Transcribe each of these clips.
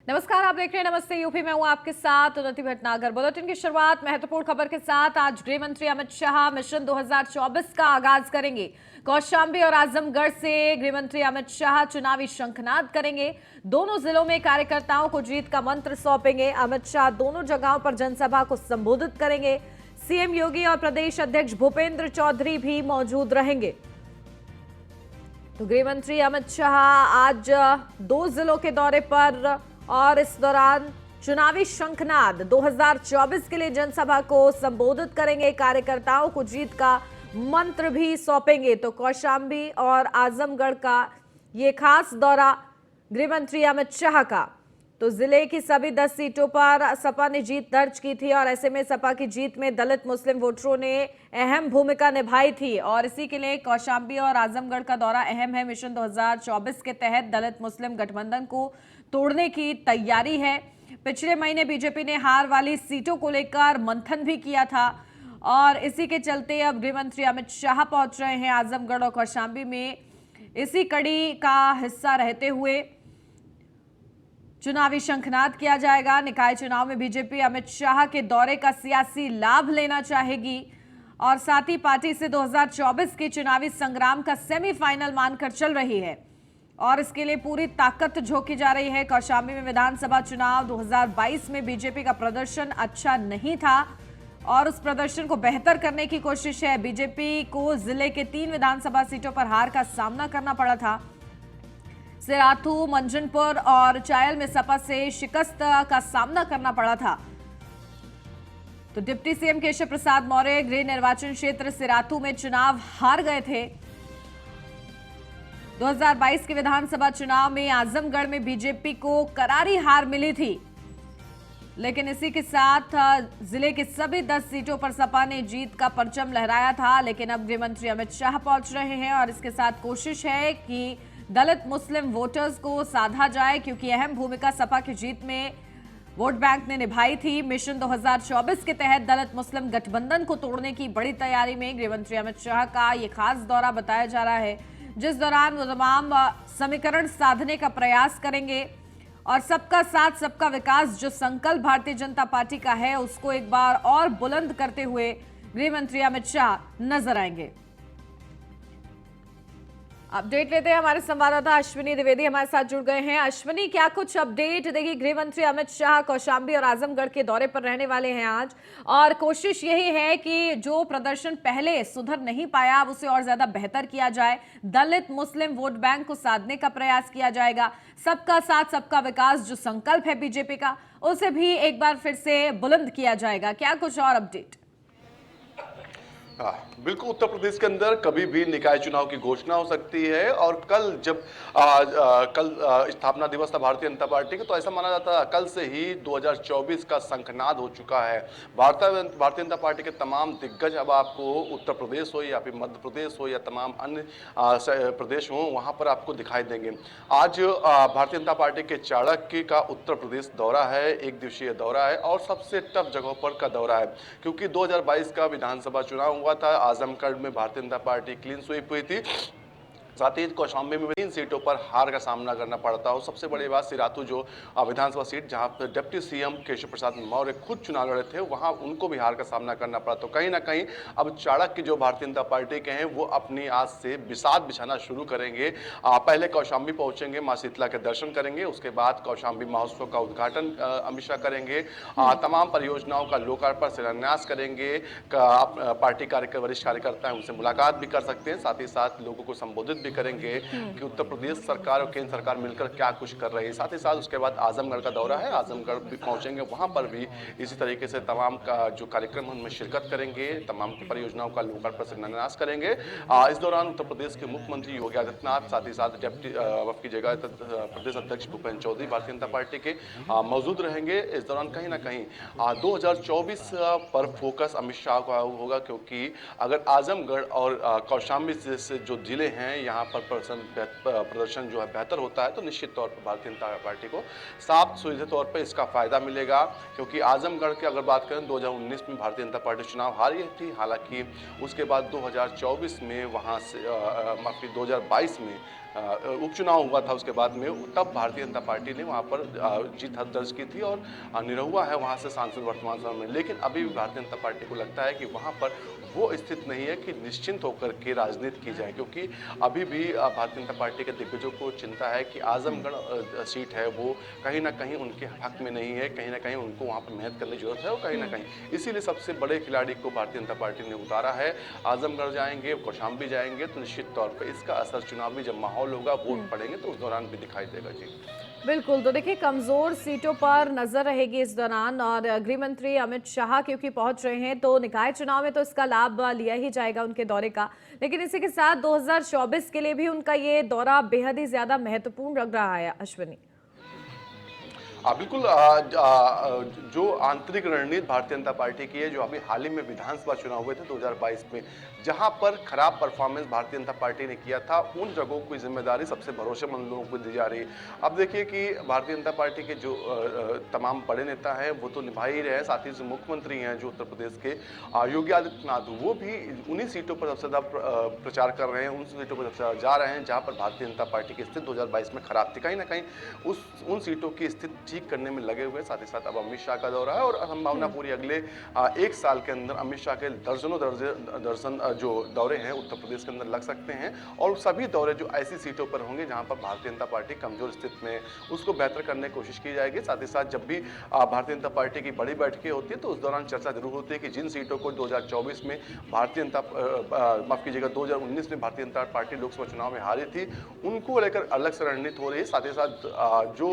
नमस्कार, आप देख रहे हैं नमस्ते यूपी में हूं आपके साथ उन्नति भटनागर। बुलेटिन की शुरुआत महत्वपूर्ण खबर के साथ। आज गृह मंत्री अमित शाह मिशन 2024 का आगाज करेंगे। कौशांबी और आजमगढ़ से गृह मंत्री अमित शाह चुनावी शंखनाद करेंगे। दोनों जिलों में कार्यकर्ताओं को जीत का मंत्र सौंपेंगे। अमित शाह दोनों जगहों पर जनसभा को संबोधित करेंगे। सीएम योगी और प्रदेश अध्यक्ष भूपेंद्र चौधरी भी मौजूद रहेंगे। तो गृह मंत्री अमित शाह आज 2 जिलों के दौरे पर और इस दौरान चुनावी शंखनाद 2024 के लिए जनसभा को संबोधित करेंगे। कार्यकर्ताओं को जीत का मंत्र भी सौंपेंगे। तो कौशांबी और आजमगढ़ का ये खास दौरा गृह मंत्री अमित शाह का। तो जिले की सभी 10 सीटों पर सपा ने जीत दर्ज की थी और ऐसे में सपा की जीत में दलित मुस्लिम वोटरों ने अहम भूमिका निभाई थी और इसी के लिए कौशांबी और आजमगढ़ का दौरा अहम है। मिशन 2024 के तहत दलित मुस्लिम गठबंधन को तोड़ने की तैयारी है। पिछले महीने बीजेपी ने हार वाली सीटों को लेकर मंथन भी किया था और इसी के चलते अब गृह मंत्री अमित शाह पहुंच रहे हैं आजमगढ़ और कौशांबी में। इसी कड़ी का हिस्सा रहते हुए चुनावी शंखनाद किया जाएगा। निकाय चुनाव में बीजेपी अमित शाह के दौरे का सियासी लाभ लेना चाहेगी और साथ ही पार्टी से 2024 के चुनावी संग्राम का सेमीफाइनल मानकर चल रही है और इसके लिए पूरी ताकत झोंकी जा रही है। कौशांबी में विधानसभा चुनाव 2022 में बीजेपी का प्रदर्शन अच्छा नहीं था और उस प्रदर्शन को बेहतर करने की कोशिश है। बीजेपी को जिले के 3 विधानसभा सीटों पर हार का सामना करना पड़ा था। सिराथू, मंजनपुर और चायल में सपा से शिकस्त का सामना करना पड़ा था। तो डिप्टी सीएम केशव प्रसाद मौर्य गृह निर्वाचन क्षेत्र सिराथू में चुनाव हार गए थे। 2022 के विधानसभा चुनाव में आजमगढ़ में बीजेपी को करारी हार मिली थी, लेकिन इसी के साथ जिले की सभी 10 सीटों पर सपा ने जीत का परचम लहराया था। लेकिन अब गृह मंत्री अमित शाह पहुंच रहे हैं और इसके साथ कोशिश है कि दलित मुस्लिम वोटर्स को साधा जाए, क्योंकि अहम भूमिका सपा की जीत में वोट बैंक ने निभाई थी। मिशन 2024 के तहत दलित मुस्लिम गठबंधन को तोड़ने की बड़ी तैयारी में गृह मंत्री अमित शाह का ये खास दौरा बताया जा रहा है, जिस दौरान वो तमाम समीकरण साधने का प्रयास करेंगे और सबका साथ सबका विकास जो संकल्प भारतीय जनता पार्टी का है उसको एक बार और बुलंद करते हुए गृह मंत्री अमित शाह नजर आएंगे। अपडेट लेते हैं, हमारे संवाददाता अश्विनी द्विवेदी हमारे साथ जुड़ गए हैं। अश्विनी, क्या कुछ अपडेट देखिए, गृह मंत्री अमित शाह कौशांबी और आजमगढ़ के दौरे पर रहने वाले हैं आज और कोशिश यही है कि जो प्रदर्शन पहले सुधर नहीं पाया अब उसे और ज्यादा बेहतर किया जाए। दलित मुस्लिम वोट बैंक को साधने का प्रयास किया जाएगा। सबका साथ सबका विकास जो संकल्प है बीजेपी का उसे भी एक बार फिर से बुलंद किया जाएगा। क्या कुछ और अपडेट? हाँ, बिल्कुल। उत्तर प्रदेश के अंदर कभी भी निकाय चुनाव की घोषणा हो सकती है और कल जब कल स्थापना दिवस था भारतीय जनता पार्टी का, तो ऐसा माना जाता है कल से ही 2024 का शंखनाद हो चुका है। भारतीय जनता पार्टी के तमाम दिग्गज अब आपको उत्तर प्रदेश हो या फिर मध्य प्रदेश हो या तमाम अन्य प्रदेश हो वहां पर आपको दिखाई देंगे। आज भारतीय जनता पार्टी के चाणक्य का उत्तर प्रदेश दौरा है, 1 दिवसीय दौरा है और सबसे टफ जगहों पर का दौरा है, क्योंकि 2022 का विधानसभा चुनाव हुआ था। आजमगढ़ में Bharatiya Janata party clean sweep हुई थी, साथ ही कौशांबी में 3 सीटों पर हार का सामना करना पड़ता हो। सबसे बड़ी बात सिराथू जो विधानसभा सीट जहां पर डिप्टी सीएम केशव प्रसाद मौर्य खुद चुनाव लड़े थे वहां उनको भी हार का सामना करना पड़ा। तो कहीं ना कहीं अब चाणक्य जो भारतीय जनता पार्टी के हैं वो अपनी आज से बिसात बिछाना शुरू करेंगे। पहले कौशांबी पहुंचेंगे, मां शीतला के दर्शन करेंगे, उसके बाद कौशांबी महोत्सव का उद्घाटन अमित शाह करेंगे। तमाम परियोजनाओं का लोकार्पण शिलान्यास करेंगे। पार्टी वरिष्ठ कार्यकर्ता है उनसे मुलाकात भी कर सकते हैं, साथ ही साथ लोगों को संबोधित करेंगे कि उत्तर प्रदेश सरकार और केंद्र सरकार मिलकर क्या कुछ कर रही है। साथ ही साथ उसके बाद आजमगढ़ का दौरा है, आजमगढ़ भी पहुंचेंगे, वहां पर भी इसी तरीके से तमाम का जो कार्यक्रम उनमें शिरकत करेंगे, तमाम परियोजनाओं का लोकार्पण शिलान्यास करेंगे। इस दौरान उत्तर प्रदेश के मुख्यमंत्री योगी आदित्यनाथ, साथ ही साथ की जगह प्रदेश अध्यक्ष भूपेंद्र चौधरी भारतीय जनता पार्टी के मौजूद रहेंगे। इस दौरान कहीं ना कहीं 2024 पर फोकस अमित शाह का होगा, क्योंकि अगर आजमगढ़ और कौशांबी से जो जिले हैं यहाँ पर प्रदर्शन जो है बेहतर होता है तो निश्चित तौर पर भारतीय जनता पार्टी को साफ सीधे तौर पर इसका फायदा मिलेगा। क्योंकि आजमगढ़ की अगर बात करें 2019 में भारतीय जनता पार्टी चुनाव हारी थी, हालांकि उसके बाद 2024 में वहां से 2022 में उपचुनाव हुआ था उसके बाद में, तब भारतीय जनता पार्टी ने वहाँ पर जीत दर्ज की थी और निरहुआ है वहाँ से सांसद वर्तमान समय में। लेकिन अभी भी भारतीय जनता पार्टी को लगता है कि वहाँ पर वो स्थिति नहीं है कि निश्चिंत होकर के राजनीति की जाए, क्योंकि अभी भी भारतीय जनता पार्टी के दिग्गजों को चिंता है कि आजमगढ़ सीट है वो कहीं ना कहीं उनके हक में नहीं है, कहीं ना कहीं उनको वहाँ पर मेहनत करने की जरूरत है और कहीं ना कहीं इसीलिए सबसे बड़े खिलाड़ी को भारतीय जनता पार्टी ने उतारा है। आजमगढ़ जाएंगे, कौशाम्बी जाएंगे, तो निश्चित तौर पर इसका असर चुनावी जब माहौल होगा, वोट पड़ेंगे तो उस दौरान भी दिखाई देगा। जी बिल्कुल, तो देखिए कमजोर सीटों पर नजर रहेगी इस दौरान, और गृह मंत्री अमित शाह क्योंकि पहुंच रहे हैं तो निकाय चुनाव में तो इसका लाभ लिया ही जाएगा उनके दौरे का। लेकिन इसी के साथ 2024 के लिए भी उनका ये दौरा बेहद ही ज्यादा महत्वपूर्ण लग रहा है। अश्विनी, बिल्कुल, जो आंतरिक रणनीति भारतीय जनता पार्टी की है, जो अभी हाल ही में विधानसभा चुनाव हुए थे 2022 में, जहां पर खराब परफॉर्मेंस भारतीय जनता पार्टी ने किया था, उन जगहों की जिम्मेदारी सबसे भरोसेमंद लोगों को दी जा रही है। अब देखिए कि भारतीय जनता पार्टी के जो तमाम बड़े नेता हैं वो तो निभा ही रहे हैं, साथ ही जो मुख्यमंत्री हैं जो उत्तर प्रदेश के योगी आदित्यनाथ, वो भी उन्हीं सीटों पर सबसे ज्यादा प्रचार कर रहे हैं, उन सीटों पर सबसे ज्यादा जा रहे हैं जहां पर भारतीय जनता पार्टी की स्थिति 2022 में खराब थी। कहीं ना कहीं उन सीटों की स्थिति ठीक करने में लगे हुए। साथ ही साथ अब अमित शाह का दौरा है और संभावना पूरी अगले एक साल के अंदर अमित शाह के दर्जन जो दौरे हैं उत्तर प्रदेश के अंदर लग सकते हैं, और सभी दौरे जो ऐसी सीटों पर होंगे जहां पर भारतीय जनता पार्टी कमजोर स्थिति में, उसको बेहतर करने की कोशिश की जाएगी। साथ ही साथ जब भी भारतीय जनता पार्टी की बड़ी बैठकें होती है तो उस दौरान चर्चा जरूर होती है कि जिन सीटों को 2024 में भारतीय जनता माफ कीजिएगा 2019 में भारतीय जनता पार्टी लोकसभा चुनाव में हारी थी, उनको लेकर अलग से रणनीति हो रही है। साथ ही साथ जो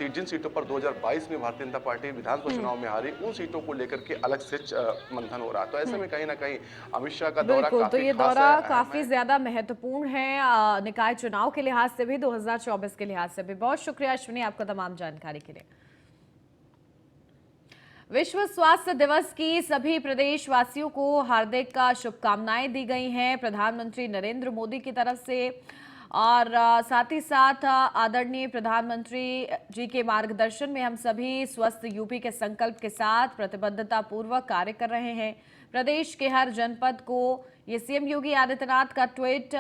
जिन सीटों पर 2022 में भारतीय जनता पार्टी विधानसभा चुनाव में हारी, उन सीटों को लेकर के अलग से मंथन हो रहा है। तो ऐसे में कहीं ना कहीं अमित शाह का दौरा बिल्कुल, तो ये काफी दौरा काफी ज्यादा महत्वपूर्ण है निकाय चुनाव के लिहाज से भी, 2024 के लिहाज से भी। बहुत शुक्रिया अश्विनी आपका तमाम जानकारी के लिए। विश्व स्वास्थ्य दिवस की सभी प्रदेशवासियों को हार्दिक शुभकामनाएं दी गई हैं प्रधानमंत्री नरेंद्र मोदी की तरफ से, और साथ ही साथ आदरणीय प्रधानमंत्री जी के मार्गदर्शन में हम सभी स्वस्थ यूपी के संकल्प के साथ प्रतिबद्धता पूर्वक कार्य कर रहे हैं। प्रदेश के हर जनपद को, ये सीएम योगी आदित्यनाथ का ट्वीट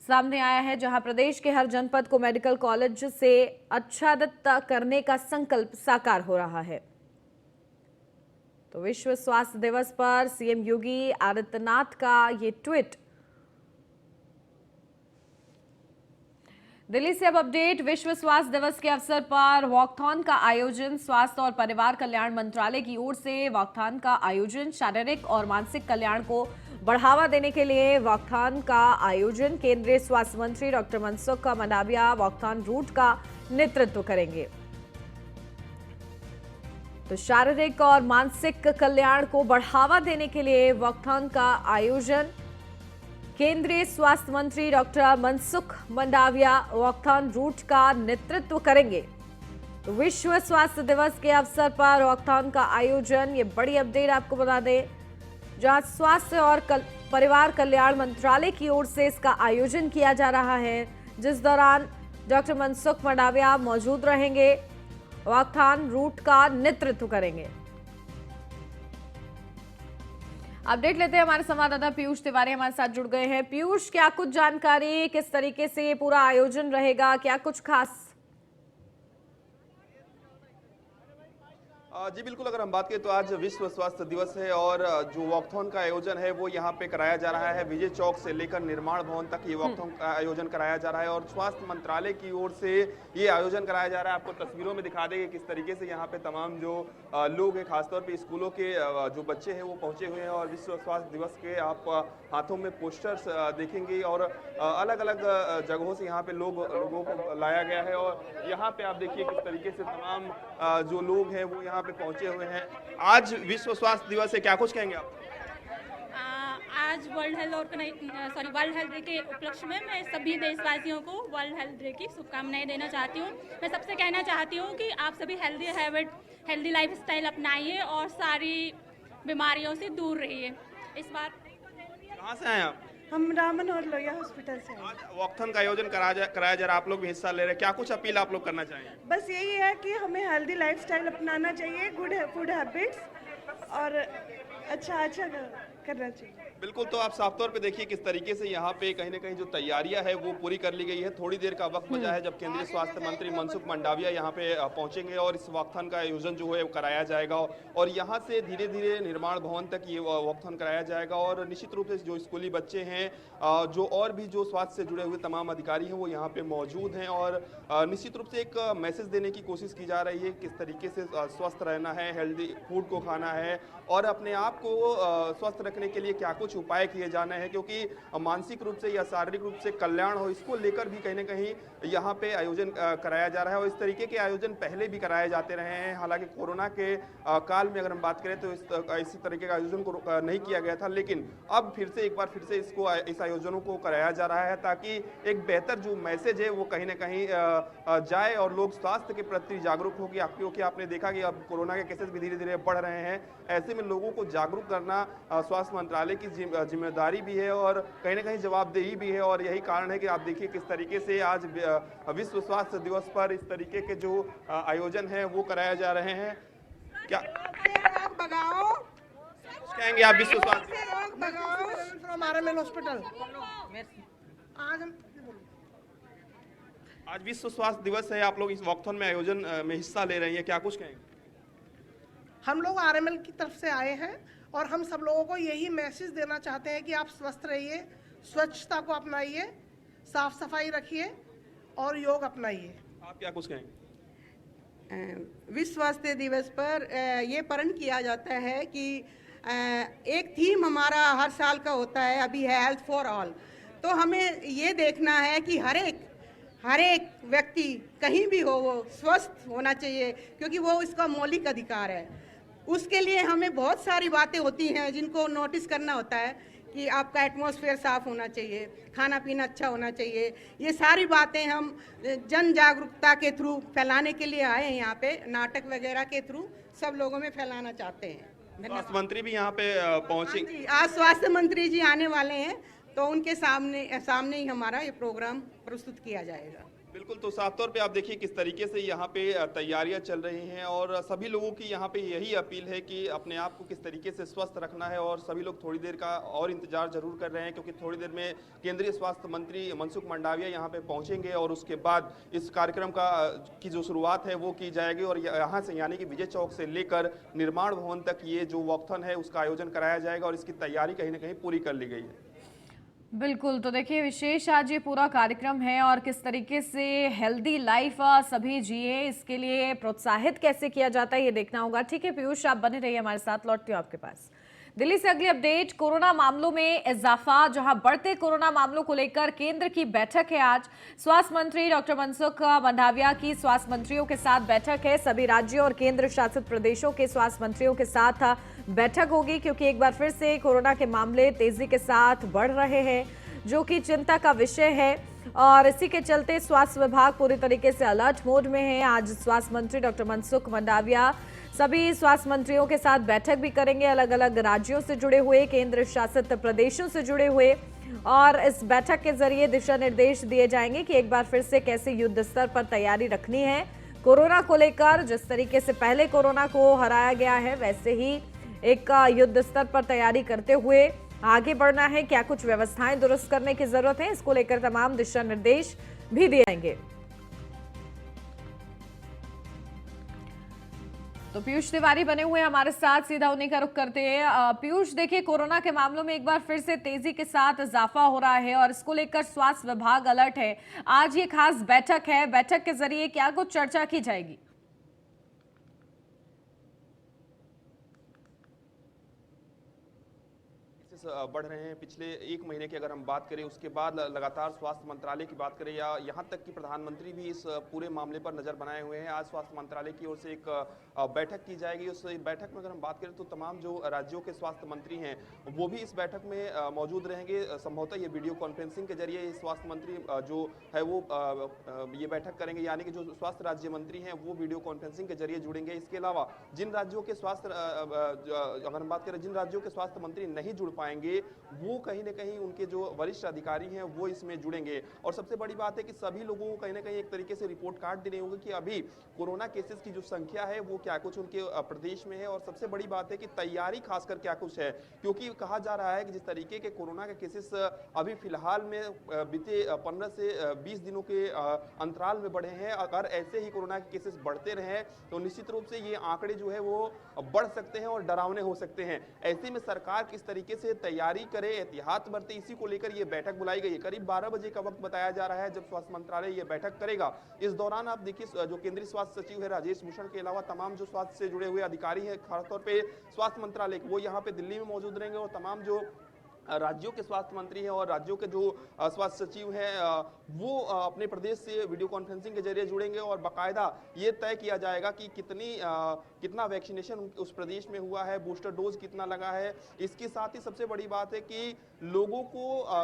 सामने आया है, जहां प्रदेश के हर जनपद को मेडिकल कॉलेज से आच्छादित करने का संकल्प साकार हो रहा है। तो विश्व स्वास्थ्य दिवस पर सीएम योगी आदित्यनाथ का ये ट्वीट। दिल्ली से अब अपडेट। विश्व स्वास्थ्य दिवस के अवसर पर वॉकथॉन का आयोजन, स्वास्थ्य और परिवार कल्याण मंत्रालय की ओर से वॉकथॉन का आयोजन, शारीरिक और मानसिक कल्याण को बढ़ावा देने के लिए वॉकथॉन का आयोजन। केंद्रीय स्वास्थ्य मंत्री doctor Mansukh Mandaviya walkathon route का नेतृत्व करेंगे। तो शारीरिक और मानसिक कल्याण को बढ़ावा देने के लिए वॉकथॉन का आयोजन, केंद्रीय स्वास्थ्य मंत्री doctor Mansukh Mandaviya walkathon route का नेतृत्व करेंगे। तो विश्व स्वास्थ्य दिवस के अवसर पर वॉकथॉन का आयोजन, ये बड़ी अपडेट आपको बता दें, जहां स्वास्थ्य और परिवार कल्याण मंत्रालय की ओर से इसका आयोजन किया जा रहा है, जिस दौरान डॉक्टर मनसुख मंडाविया मौजूद रहेंगे, वॉकथॉन रूट का नेतृत्व करेंगे। अपडेट लेते हैं, हमारे संवाददाता पीयूष तिवारी हमारे साथ जुड़ गए हैं। पीयूष, क्या कुछ जानकारी, किस तरीके से ये पूरा आयोजन रहेगा, क्या कुछ खास? जी बिल्कुल, अगर हम बात करें तो आज विश्व स्वास्थ्य दिवस है और जो वॉकथॉन का आयोजन है वो यहाँ पे कराया जा रहा है। विजय चौक से लेकर निर्माण भवन तक ये वॉकथॉन का आयोजन कराया जा रहा है और स्वास्थ्य मंत्रालय की ओर से ये आयोजन कराया जा रहा है। आपको तस्वीरों में दिखा देंगे किस तरीके से यहाँ पे तमाम जो लोग हैं, खासतौर पर स्कूलों के जो बच्चे हैं वो पहुंचे हुए हैं और विश्व स्वास्थ्य दिवस के आप हाथों में पोस्टर्स देखेंगे और अलग अलग जगहों से यहाँ पे लोगों को लाया गया है और यहाँ पे आप देखिए किस तरीके से तमाम जो लोग हैं वो यहाँ पे पहुंचे हुए हैं। आज विश्व स्वास्थ्य दिवस है, क्या कुछ कहेंगे आप? आज वर्ल्ड हेल्थ डे के उपलक्ष्य में मैं सभी देशवासियों को वर्ल्ड हेल्थ डे की शुभकामनाएं देना चाहती हूँ। मैं सबसे कहना चाहती हूँ कि आप सभी हेल्दी हैबिट, हेल्दी लाइफस्टाइल अपनाइए और सारी बीमारियों से दूर रहिए। इस बार कहाँ से आए आप? हम रामन और लोहिया हॉस्पिटल से हैं। आज वॉकथॉन का आयोजन कराया जा रहा है, आप लोग भी हिस्सा ले रहे हैं, क्या कुछ अपील आप लोग करना चाहेंगे? बस यही है कि हमें हेल्दी लाइफस्टाइल अपनाना चाहिए, गुड फूड हैबिट्स और अच्छा करना चाहिए। बिल्कुल, तो आप साफ तौर पे देखिए किस तरीके से यहाँ पे कहीं न कहीं जो तैयारियां है वो पूरी कर ली गई है। थोड़ी देर का वक्त बचा है जब केंद्रीय स्वास्थ्य मंत्री मनसुख मंडाविया यहाँ पे पहुंचेंगे और इस वॉकथॉन का आयोजन जो है वो कराया जाएगा और यहाँ से धीरे धीरे निर्माण भवन तक ये वॉकथॉन कराया जाएगा। और निश्चित रूप से जो स्कूली बच्चे हैं, जो और भी जो स्वास्थ्य से जुड़े हुए तमाम अधिकारी हैं वो यहाँ पे मौजूद हैं और निश्चित रूप से एक मैसेज देने की कोशिश की जा रही है किस तरीके से स्वस्थ रहना है, हेल्दी फूड को खाना है और अपने आप को स्वस्थ रखने के लिए क्या कुछ उपाय किए जाने हैं, क्योंकि मानसिक रूप से या शारीरिक रूप से कल्याण हो, इसको लेकर भी कहीं ना कहीं यहाँ पे आयोजन कराया जा रहा है। और इस तरीके के आयोजन पहले भी कराए जाते रहे हैं। हालांकि कोरोना के काल में अगर हम बात करें तो इसी तरीके का आयोजन को नहीं किया गया था, लेकिन अब फिर से एक बार फिर से इस आयोजनों को कराया जा रहा है ताकि एक बेहतर जो मैसेज है वो कहीं ना कहीं जाए और लोग स्वास्थ्य के प्रति जागरूक हो। क्योंकि आपने देखा कि अब कोरोना के केसेस भी धीरे धीरे बढ़ रहे हैं, ऐसे में लोगों को जागरूक करना स्वास्थ्य मंत्रालय की जिम्मेदारी भी है और कहीं ना कहीं जवाबदेही भी है। और यही कारण है कि आप देखिए किस तरीके से आज विश्व स्वास्थ्य दिवस पर इस तरीके के जो आयोजन है वो कराए जा रहे हैं। क्या कहेंगे आप विश्व स्वास्थ्य हॉस्पिटल आज विश्व स्वास्थ्य दिवस है, आप लोग इस वॉकथॉन में आयोजन में हिस्सा ले रही हैं, क्या कुछ कहेंगे? हम लोग आरएमएल की तरफ से आए हैं और हम सब लोगों को यही मैसेज देना चाहते हैं कि आप स्वस्थ रहिए, स्वच्छता को अपनाइए, साफ सफाई रखिए और योग अपनाइए। आप क्या कुछ कहेंगे? विश्व स्वास्थ्य दिवस पर ये प्रण किया जाता है कि एक थीम हमारा हर साल का होता है, अभी है हेल्थ फॉर ऑल। तो हमें ये देखना है कि हर एक व्यक्ति कहीं भी हो वो स्वस्थ होना चाहिए, क्योंकि वो इसका मौलिक अधिकार है। उसके लिए हमें बहुत सारी बातें होती हैं जिनको नोटिस करना होता है कि आपका एटमॉस्फेयर साफ होना चाहिए, खाना पीना अच्छा होना चाहिए। ये सारी बातें हम जन जागरूकता के थ्रू फैलाने के लिए आए हैं, यहाँ पे नाटक वगैरह के थ्रू सब लोगों में फैलाना चाहते हैं। स्वास्थ्य मंत्री भी यहाँ पे पहुंचे। आज स्वास्थ्य मंत्री जी आने वाले हैं तो उनके सामने ही हमारा ये प्रोग्राम प्रस्तुत किया जाएगा। बिल्कुल, तो साफ तौर पे आप देखिए किस तरीके से यहाँ पे तैयारियां चल रही हैं और सभी लोगों की यहाँ पे यही अपील है कि अपने आप को किस तरीके से स्वस्थ रखना है और सभी लोग थोड़ी देर का और इंतजार जरूर कर रहे हैं, क्योंकि थोड़ी देर में केंद्रीय स्वास्थ्य मंत्री मनसुख मंडाविया यहाँ पे पहुँचेंगे और उसके बाद इस कार्यक्रम की जो शुरुआत है वो की जाएगी और यहाँ से यानी कि विजय चौक से लेकर निर्माण भवन तक ये जो वॉकथॉन है उसका आयोजन कराया जाएगा और इसकी तैयारी कहीं ना कहीं पूरी कर ली गई है। बिल्कुल, तो देखिए विशेष आज ये पूरा कार्यक्रम है और किस तरीके से हेल्दी लाइफ सभी जिए, इसके लिए प्रोत्साहित कैसे किया जाता है ये देखना होगा। ठीक है पीयूष, आप बने रहिए हमारे साथ, लौटती हूँ आपके पास। दिल्ली से अगली अपडेट, कोरोना मामलों में इजाफा, जहां बढ़ते कोरोना मामलों को लेकर केंद्र की बैठक है आज। स्वास्थ्य मंत्री डॉक्टर मनसुख मंडाविया की स्वास्थ्य मंत्रियों के साथ बैठक है। सभी राज्यों और केंद्र शासित प्रदेशों के स्वास्थ्य मंत्रियों के साथ बैठक होगी, क्योंकि एक बार फिर से कोरोना के मामले तेजी के साथ बढ़ रहे हैं, जो कि चिंता का विषय है। और इसी के चलते स्वास्थ्य विभाग पूरी तरीके से अलर्ट मोड में है। आज स्वास्थ्य मंत्री डॉक्टर मनसुख मंडाविया सभी स्वास्थ्य मंत्रियों के साथ बैठक भी करेंगे, अलग अलग राज्यों से जुड़े हुए, केंद्र शासित प्रदेशों से जुड़े हुए, और इस बैठक के जरिए दिशा निर्देश दिए जाएंगे कि एक बार फिर से कैसे युद्ध स्तर पर तैयारी रखनी है कोरोना को लेकर। जिस तरीके से पहले कोरोना को हराया गया है, वैसे ही एक युद्ध स्तर पर तैयारी करते हुए आगे बढ़ना है। क्या कुछ व्यवस्थाएं दुरुस्त करने की जरूरत है, इसको लेकर तमाम दिशा निर्देश भी दिए जाएंगे। तो पीयूष तिवारी बने हुए हमारे साथ, सीधा उन्हीं का रुख करते हैं। पीयूष, देखिए कोरोना के मामलों में एक बार फिर से तेजी के साथ इजाफा हो रहा है और इसको लेकर स्वास्थ्य विभाग अलर्ट है। आज ये खास बैठक है, बैठक के जरिए क्या कुछ चर्चा की जाएगी? बढ़ रहे हैं। पिछले एक महीने की अगर हम बात करें, उसके बाद लगातार स्वास्थ्य मंत्रालय की बात करें या यहाँ तक कि प्रधानमंत्री भी इस पूरे मामले पर नजर बनाए हुए हैं। आज स्वास्थ्य मंत्रालय की ओर से एक बैठक की जाएगी। उस बैठक में अगर हम बात करें तो तमाम जो राज्यों के स्वास्थ्य मंत्री हैं वो भी इस बैठक में मौजूद रहेंगे। संभवतः ये वीडियो कॉन्फ्रेंसिंग के जरिए स्वास्थ्य मंत्री जो है वो ये बैठक करेंगे, यानी कि जो स्वास्थ्य राज्य मंत्री हैं वो वीडियो कॉन्फ्रेंसिंग के जरिए जुड़ेंगे। इसके अलावा जिन राज्यों के स्वास्थ्य अगर हम बात करें जिन राज्यों के स्वास्थ्य मंत्री नहीं जुड़ पाएंगे, वो कहीं ना कहीं उनके जो वरिष्ठ अधिकारी हैं वो इसमें जुड़ेंगे। और सबसे बड़ी बात है कि सभी लोगों को कहीं ना कहीं एक तरीके से रिपोर्ट कार्ड देने होंगे कि अभी कोरोना केसेस की जो संख्या है वो क्या कुछ उनके प्रदेश में है, और सबसे बड़ी बात है कि तैयारी खासकर क्या कुछ है, क्योंकि कहा जा रहा है कि जिस तरीके के कोरोना के केसेस अभी फिलहाल में बीते 15 से 20 दिनों के अंतराल में बढ़े हैं, अगर ऐसे ही कोरोना के केसेस बढ़ते रहे तो निश्चित रूप से ये आंकड़े जो है वो बढ़ सकते हैं और डरावने हो सकते हैं। ऐसे में सरकार किस तरीके से तैयारी करे, एहतियात बरते, इसी को लेकर ये बैठक बुलाई गई है। करीब 12 बजे का वक्त बताया जा रहा है जब स्वास्थ्य मंत्रालय ये बैठक करेगा। इस दौरान आप देखिए जो केंद्रीय स्वास्थ्य सचिव है राजेश भूषण के अलावा तमाम जो स्वास्थ्य से जुड़े हुए अधिकारी हैं, खासतौर पे स्वास्थ्य मंत्रालय वो यहाँ पे दिल्ली में मौजूद रहेंगे, और तमाम जो राज्यों के स्वास्थ्य मंत्री हैं और राज्यों के जो स्वास्थ्य सचिव हैं वो अपने प्रदेश से वीडियो कॉन्फ्रेंसिंग के जरिए जुड़ेंगे, और बाकायदा ये तय किया जाएगा कि कितना वैक्सीनेशन उस प्रदेश में हुआ है, बूस्टर डोज कितना लगा है। इसके साथ ही सबसे बड़ी बात है कि लोगों को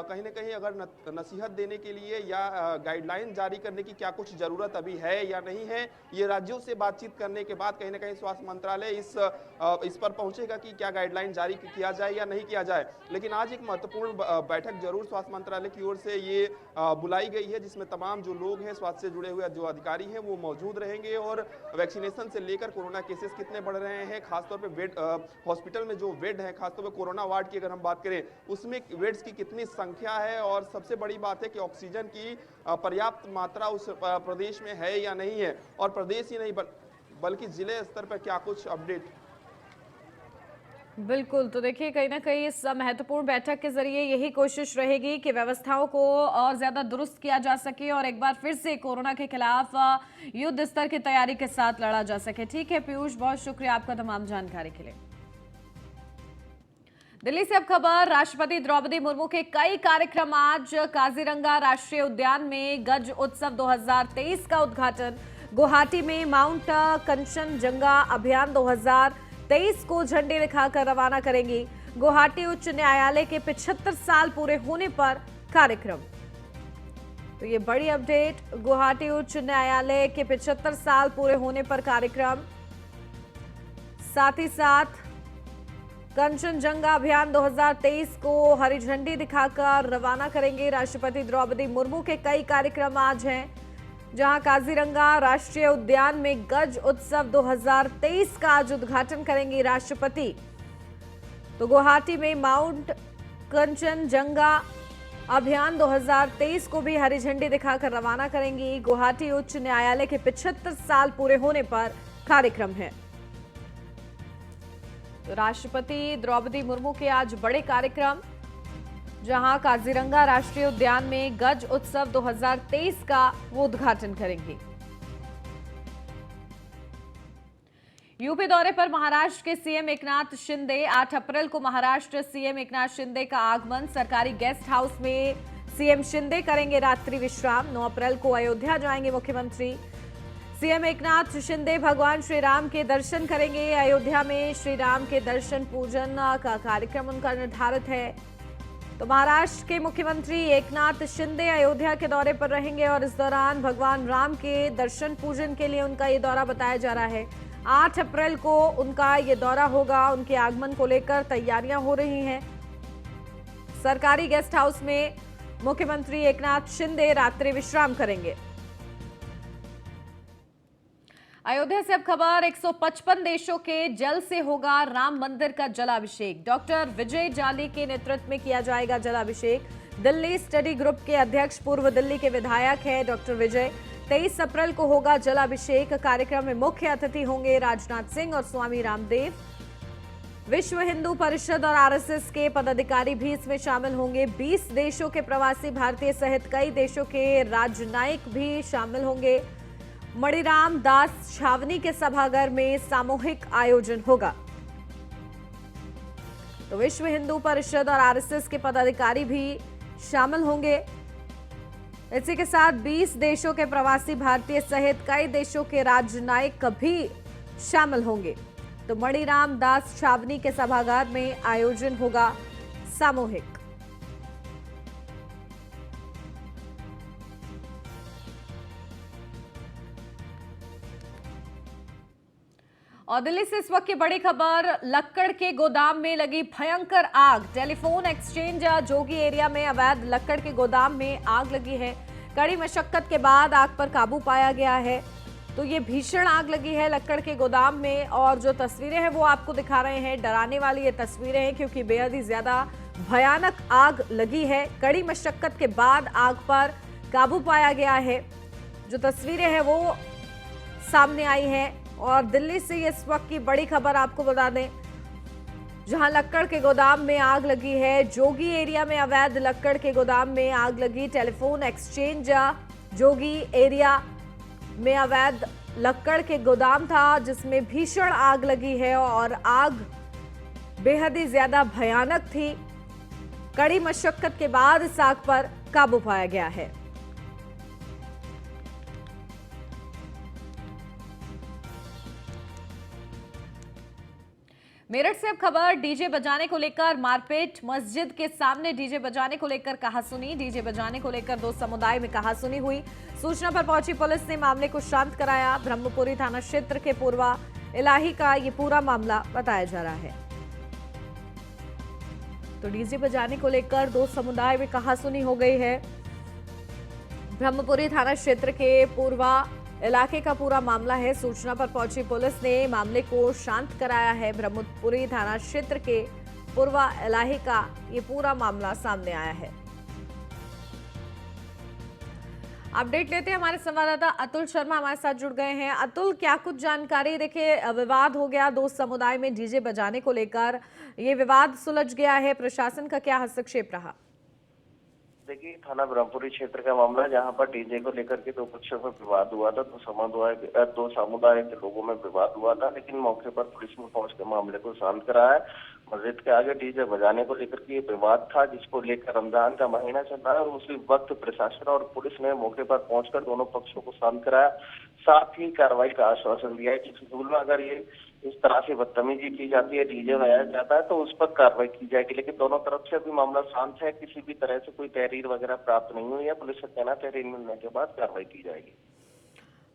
कहीं ना कहीं अगर नसीहत देने के लिए या गाइडलाइन जारी करने की क्या कुछ जरूरत अभी है या नहीं है, ये राज्यों से बातचीत करने के बाद कहीं ना कहीं स्वास्थ्य मंत्रालय इस पर पहुंचेगा कि क्या गाइडलाइन जारी किया जाए या नहीं किया जाए। लेकिन आज एक महत्वपूर्ण बैठक जरूर स्वास्थ्य मंत्रालय की ओर से ये बुलाई गई है, जिसमें तमाम जो लोग हैं स्वास्थ्य से जुड़े हुए जो अधिकारी हैं वो मौजूद रहेंगे, और वैक्सीनेशन से लेकर कोरोना केसेस कितने बढ़ रहे हैं, खासतौर पे बेड हॉस्पिटल में जो बेड है, खासतौर पे कोरोना वार्ड की अगर हम बात करें उसमें बेड्स की कितनी संख्या है, और सबसे बड़ी बात है कि ऑक्सीजन की पर्याप्त मात्रा उस प्रदेश में है या नहीं है, और प्रदेश ही नहीं बल्कि जिले स्तर पर क्या कुछ अपडेट। बिल्कुल, तो देखिए कहीं ना कहीं इस महत्वपूर्ण बैठक के जरिए यही कोशिश रहेगी कि व्यवस्थाओं को और ज्यादा दुरुस्त किया जा सके और एक बार फिर से कोरोना के खिलाफ युद्ध स्तर की तैयारी के साथ लड़ा जा सके। ठीक है पीयूष, बहुत शुक्रिया आपका तमाम जानकारी के लिए। दिल्ली से अब खबर, राष्ट्रपति द्रौपदी मुर्मू के कई कार्यक्रम। आज काजीरंगा राष्ट्रीय उद्यान में गज उत्सव 2023 का उद्घाटन, गुवाहाटी में माउंट कंचनजंगा अभियान 2023 को झंडे दिखाकर रवाना करेंगी। गुवाहाटी उच्च न्यायालय के 75 साल पूरे होने पर कार्यक्रम। तो ये बड़ी अपडेट, गुवाहाटी उच्च न्यायालय के 75 साल पूरे होने पर कार्यक्रम। साथ ही साथ कंचनजंगा अभियान 2023 को हरी झंडी दिखाकर रवाना करेंगे राष्ट्रपति द्रौपदी मुर्मू के कई कार्यक्रम आज हैं, जहां काजीरंगा राष्ट्रीय उद्यान में गज उत्सव 2023 का आज उद्घाटन करेंगी राष्ट्रपति। तो गुवाहाटी में माउंट कंचनजंगा अभियान 2023 को भी हरी झंडी दिखाकर रवाना करेंगी। गुवाहाटी उच्च न्यायालय के 75 साल पूरे होने पर कार्यक्रम है। तो राष्ट्रपति द्रौपदी मुर्मू के आज बड़े कार्यक्रम, जहां काजीरंगा राष्ट्रीय उद्यान में गज उत्सव 2023 का वो उद्घाटन करेंगे। यूपी दौरे पर महाराष्ट्र के सीएम एकनाथ शिंदे। 8 अप्रैल को महाराष्ट्र सीएम एकनाथ शिंदे का आगमन, सरकारी गेस्ट हाउस में सीएम शिंदे करेंगे रात्रि विश्राम। 9 अप्रैल को अयोध्या जाएंगे मुख्यमंत्री। सीएम एकनाथ शिंदे भगवान श्री राम के दर्शन करेंगे। अयोध्या में श्री राम के दर्शन पूजन का कार्यक्रम उनका निर्धारित है। तो महाराष्ट्र के मुख्यमंत्री एकनाथ शिंदे अयोध्या के दौरे पर रहेंगे और इस दौरान भगवान राम के दर्शन पूजन के लिए उनका ये दौरा बताया जा रहा है। 8 अप्रैल को उनका ये दौरा होगा। उनके आगमन को लेकर तैयारियां हो रही हैं। सरकारी गेस्ट हाउस में मुख्यमंत्री एकनाथ शिंदे रात्रि विश्राम करेंगे। अयोध्या से अब खबर, 155 देशों के जल से होगा राम मंदिर का जलाभिषेक। डॉक्टर विजय जाली के नेतृत्व में किया जाएगा जलाभिषेक। दिल्ली स्टडी ग्रुप के अध्यक्ष, पूर्व दिल्ली के विधायक है डॉक्टर विजय। 23 अप्रैल को होगा जलाभिषेक। कार्यक्रम में मुख्य अतिथि होंगे राजनाथ सिंह और स्वामी रामदेव। विश्व हिंदू परिषद और आरएसएस के पदाधिकारी भी इसमें शामिल होंगे। 20 देशों के प्रवासी भारतीय सहित कई देशों के राजनयिक भी शामिल होंगे। मणिराम दास छावनी के सभागार में सामूहिक आयोजन होगा। तो विश्व हिंदू परिषद और आरएसएस के पदाधिकारी भी शामिल होंगे। इसी के साथ 20 देशों के प्रवासी भारतीय सहित कई देशों के राजनयिक भी शामिल होंगे। तो मणिराम दास छावनी के सभागार में आयोजन होगा सामूहिक। और दिल्ली से इस वक्त की बड़ी खबर, लक्कड़ के गोदाम में लगी भयंकर आग। टेलीफोन एक्सचेंज जोगी एरिया में अवैध लक्कड़ के गोदाम में आग लगी है। कड़ी मशक्कत के बाद आग पर काबू पाया गया है। तो ये भीषण आग लगी है लक्कड़ के गोदाम में, और जो तस्वीरें हैं वो आपको दिखा रहे हैं। डराने वाली ये तस्वीरें हैं क्योंकि बेहद ही ज्यादा भयानक आग लगी है। कड़ी मशक्कत के बाद आग पर काबू पाया गया है। जो तस्वीरें हैं वो सामने आई हैं। और दिल्ली से इस वक्त की बड़ी खबर आपको बता दें, जहां लक्कड़ के गोदाम में आग लगी है। जोगी एरिया में अवैध लक्कड़ के गोदाम में आग लगी। टेलीफोन एक्सचेंज जोगी एरिया में अवैध लक्कड़ के गोदाम था जिसमें भीषण आग लगी है और आग बेहद ही ज्यादा भयानक थी। कड़ी मशक्कत के बाद इस आग पर काबू पाया गया है। मेरठ से अब खबर, डीजे बजाने को लेकर मारपीट। मस्जिद के सामने डीजे बजाने को लेकर कहासुनी। डीजे बजाने को लेकर दो समुदाय में कहासुनी हुई। सूचना पर पहुंची पुलिस ने मामले को शांत कराया। ब्रह्मपुरी थाना क्षेत्र के पूर्वा इलाही का ये पूरा मामला बताया जा रहा है। तो डीजे बजाने को लेकर दो समुदाय में कहासुनी हो गई है। ब्रह्मपुरी थाना क्षेत्र के पूर्वा इलाके का पूरा मामला है। सूचना पर पहुंची पुलिस ने मामले को शांत कराया है। ब्रह्मपुरी थाना क्षेत्र के पूर्वा इलाके का ये पूरा मामला सामने आया है। अपडेट लेते हैं, हमारे संवाददाता अतुल शर्मा हमारे साथ जुड़ गए हैं। अतुल, क्या कुछ जानकारी? देखिए, विवाद हो गया दो समुदाय में डीजे बजाने को लेकर, ये विवाद सुलझ गया है, प्रशासन का क्या हस्तक्षेप रहा? देखिए, थाना ब्रह्मपुरी क्षेत्र का मामला है जहां पर डीजे को लेकर के दो पक्षों में विवाद हुआ था। दो समुदाय के लोगों में विवाद हुआ था, लेकिन मौके पर पुलिस ने पहुंच के मामले को शांत कराया। मस्जिद के आगे डीजे बजाने को लेकर के ये विवाद था, जिसको लेकर रमजान का महीना चल रहा है और उसी वक्त प्रशासन और पुलिस ने मौके पर पहुंचकर दोनों पक्षों को शांत कराया। साथ ही कार्रवाई का आश्वासन दिया है कि स्कूल में अगर ये इस तरह से बदतमीजी की जाती है, डीजे बजाया जाता है, तो उस पर कार्रवाई की जाएगी। लेकिन दोनों तरफ से अभी मामला शांत है, किसी भी तरह से कोई तहरीर वगैरह प्राप्त नहीं हुई है। पुलिस का कहना है तहरीर मिलने के बाद कार्रवाई की जाएगी।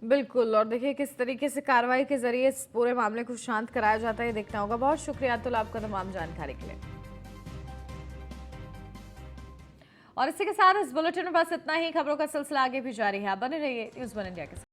बिल्कुल, और देखिए किस तरीके से कार्रवाई के जरिए इस पूरे मामले को शांत कराया जाता है, देखना होगा। बहुत शुक्रिया अतुल आपका तमाम जानकारी के लिए। और इसी के साथ इस बुलेटिन में बस इतना ही। खबरों का सिलसिला आगे भी जारी है। आप बने रहिए न्यूज़ वन इंडिया के साथ।